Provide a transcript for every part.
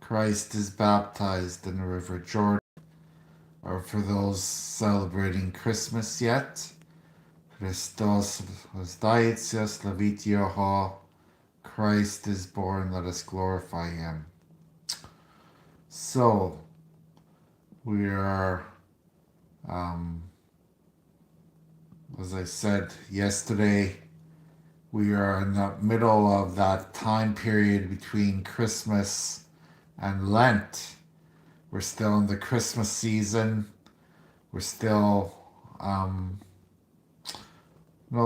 Christ is baptized in the River Jordan, or for those celebrating Christmas yet, Christos Hostaitsios Levitioho, Christ is born, let us glorify him. So, we are, um, as I said yesterday, we are in the middle of that time period between Christmas and Lent. We're still in the Christmas season. We're still,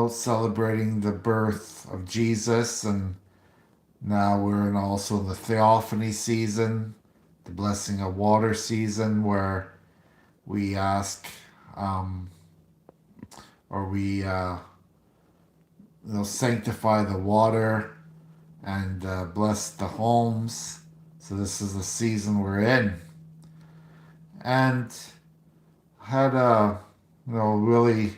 celebrating the birth of Jesus, and now we're also in the Theophany season, the blessing of water season, where we ask, or we, sanctify the water and bless the homes. So this is the season we're in, and had a really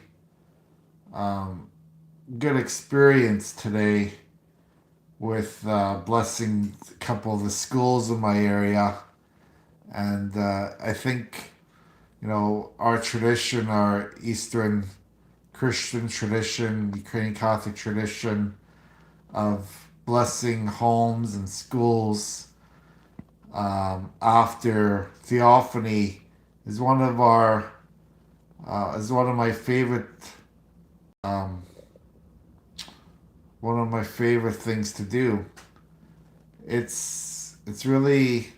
good experience today with blessing a couple of the schools in my area. And I think, our tradition, our Eastern Christian tradition, Ukrainian Catholic tradition of blessing homes and schools after Theophany is one of my favorite um, one of my favorite things to do. It's really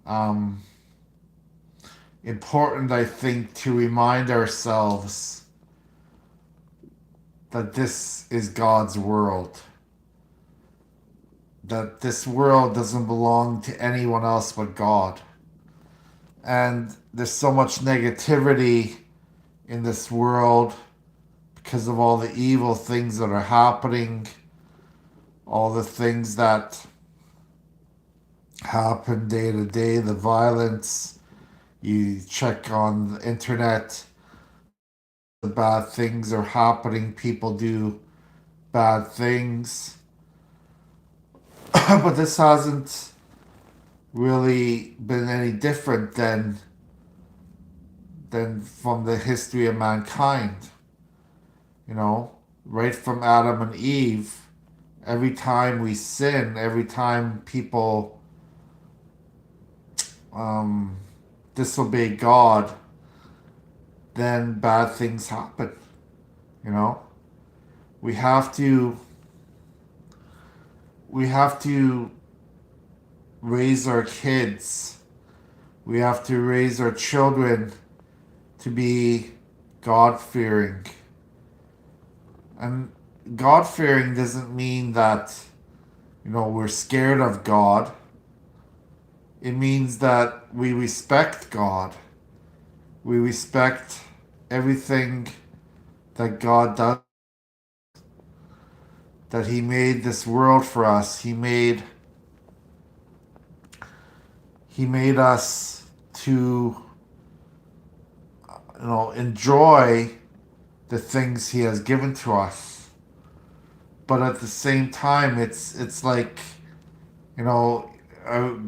um, important, I think, to remind ourselves that this is God's world. That this world doesn't belong to anyone else but God. And there's so much negativity in this world because of all the evil things that are happening, all the things that happen day to day, the violence. You check on the internet, the bad things are happening, people do bad things. But this hasn't really been any different than from the history of mankind. Right from Adam and Eve, every time we sin, every time people disobey God, then bad things happen. We have to raise our kids. We have to raise our children to be God-fearing. And God-fearing doesn't mean that, we're scared of God. It means that we respect God. We respect everything that God does. That He made this world for us. He made us to, enjoy the things He has given to us. But at the same time, it's like,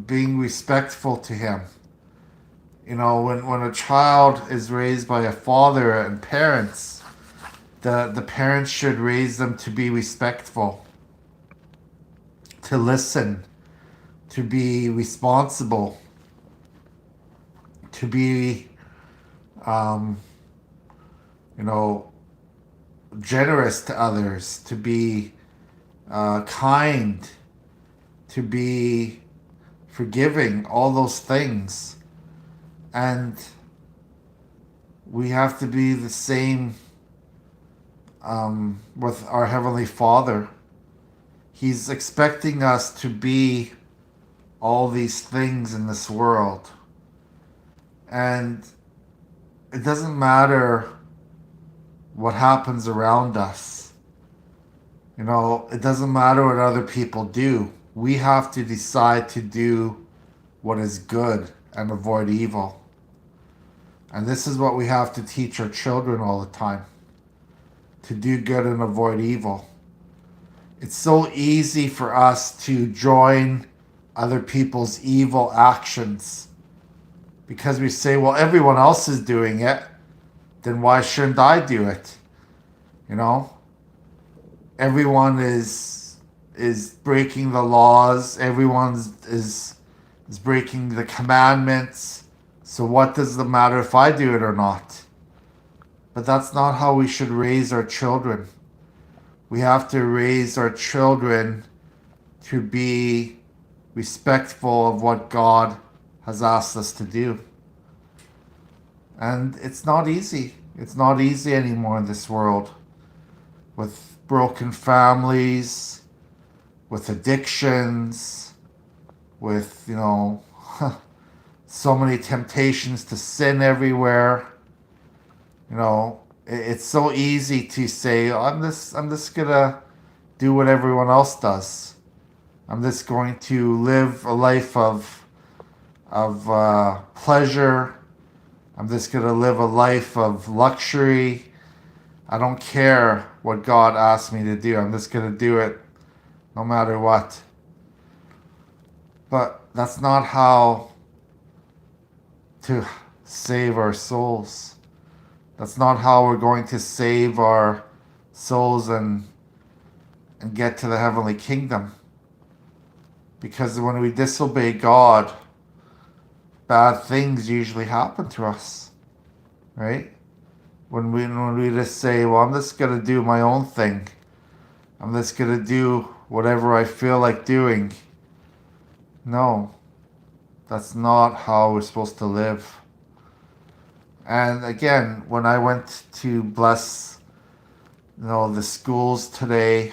being respectful to Him. When a child is raised by a father and parents, the parents should raise them to be respectful, to listen, to be responsible, to be, generous to others, to be kind, to be forgiving, all those things. And we have to be the same with our Heavenly Father. He's expecting us to be all these things in this world. And it doesn't matter what happens around us. It doesn't matter what other people do. We have to decide to do what is good and avoid evil. And this is what we have to teach our children all the time. To do good and avoid evil. It's so easy for us to join other people's evil actions because we say, well, everyone else is doing it, then why shouldn't I do it? You know, everyone is breaking the laws. Everyone's is breaking the commandments. So what does it matter if I do it or not? But that's not how we should raise our children. We have to raise our children to be respectful of what God has asked us to do. And it's not easy. It's not easy anymore in this world. With broken families, with addictions, with, so many temptations to sin everywhere. It's so easy to say, oh, I'm just gonna do what everyone else does. I'm just going to live a life of pleasure. I'm just gonna live a life of luxury. I don't care what God asks me to do. I'm just gonna do it no matter what. But that's not how to save our souls. That's not how we're going to save our souls and get to the heavenly kingdom. Because when we disobey God, bad things usually happen to us, right? When we just say, well, I'm just gonna do my own thing. I'm just gonna do whatever I feel like doing. No, that's not how we're supposed to live. And again, when I went to bless, the schools today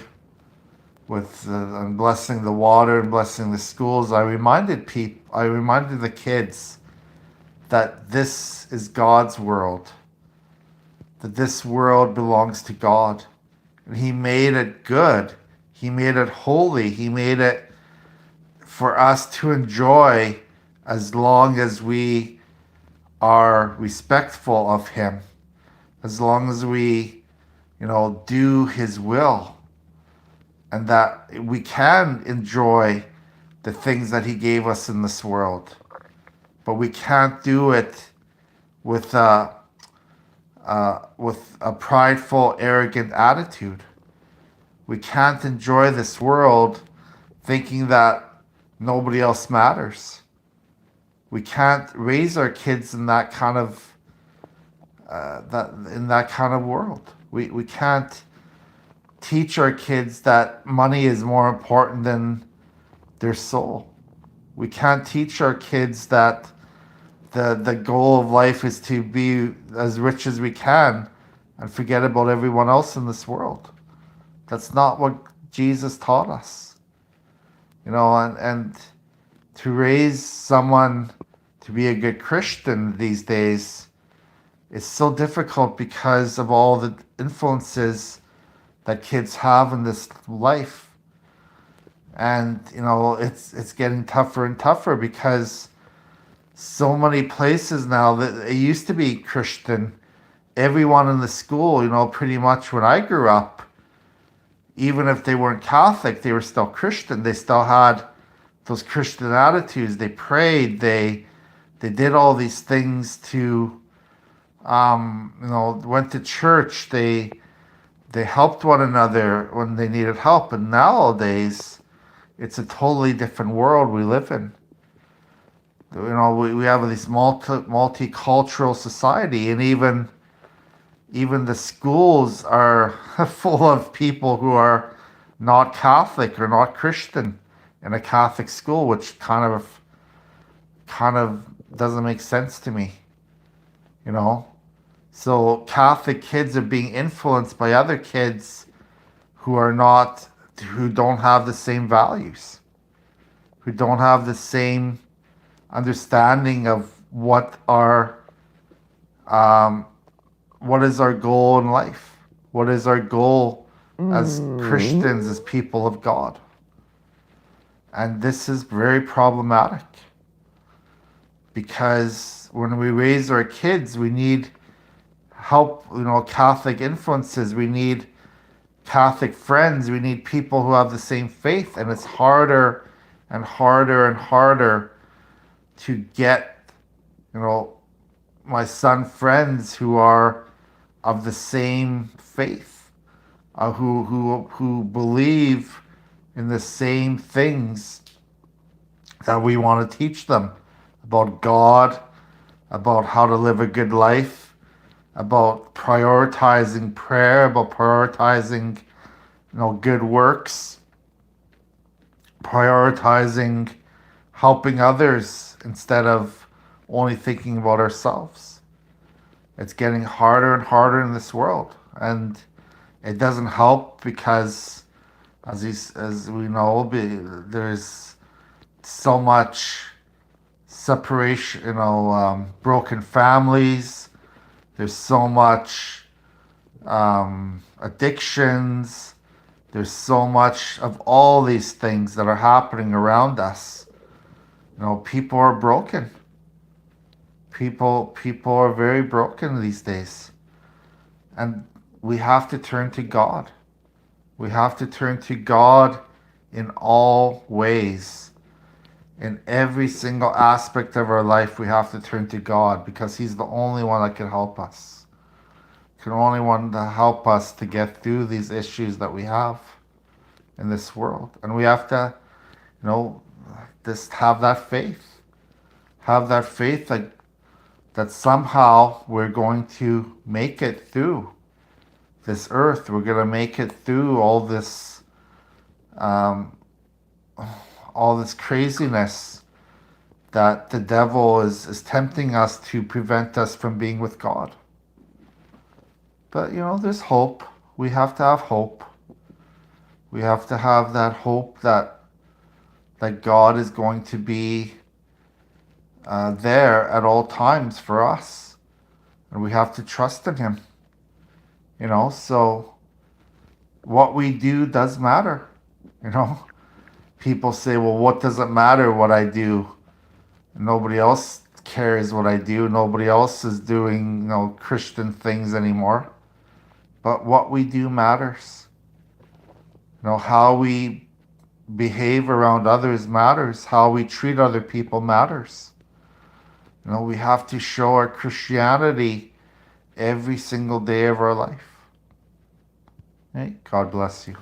with and blessing the water and blessing the schools, I reminded the kids that this is God's world, that this world belongs to God. And He made it good. He made it holy. He made it for us to enjoy as long as we are respectful of Him, as long as we, do His will, and that we can enjoy the things that He gave us in this world. But we can't do it with a prideful, arrogant attitude. We can't enjoy this world thinking that nobody else matters. We can't raise our kids in that kind of world. We can't teach our kids that money is more important than their soul. We can't teach our kids that the goal of life is to be as rich as we can and forget about everyone else in this world. That's not what Jesus taught us. And to raise someone to be a good Christian these days is so difficult because of all the influences that kids have in this life. And, it's getting tougher and tougher because so many places now that it used to be Christian, everyone in the school, pretty much when I grew up, even if they weren't Catholic, they were still Christian. They still had those Christian attitudes. They prayed. They did all these things to, went to church. They helped one another when they needed help. And nowadays, it's a totally different world we live in. We have this multicultural society, and even the schools are full of people who are not Catholic or not Christian in a Catholic school, which kind of doesn't make sense to me. So Catholic kids are being influenced by other kids who don't have the same values, who don't have the same understanding of what is our goal in life? What is our goal as Christians, as people of God? And this is very problematic because when we raise our kids, we need help, Catholic influences. We need Catholic friends. We need people who have the same faith. And it's harder and harder to get, you know, my son friends who are of the same faith, who believe in the same things that we want to teach them about God, about how to live a good life, about prioritizing prayer, about prioritizing, good works, prioritizing helping others instead of only thinking about ourselves. It's getting harder and harder in this world, and it doesn't help because, as we know, there's so much separation. Broken families. There's so much addictions. There's so much of all these things that are happening around us. People are broken. People are very broken these days. And we have to turn to God. We have to turn to God in all ways. In every single aspect of our life, we have to turn to God because He's the only one that can help us. The only one to help us to get through these issues that we have in this world. And we have to, just have that faith. Have that faith that somehow we're going to make it through this earth. We're going to make it through um, all this craziness that the devil is tempting us to prevent us from being with God. But there's hope. We have to have hope. We have to have that hope that God is going to be there at all times for us, and we have to trust in Him. So what we do does matter. People say, well, what does it matter what I do? Nobody else cares what I do. Nobody else is doing, Christian things anymore. But what we do matters. How we behave around others matters. How we treat other people matters. We have to show our Christianity every single day of our life. Hey, God bless you.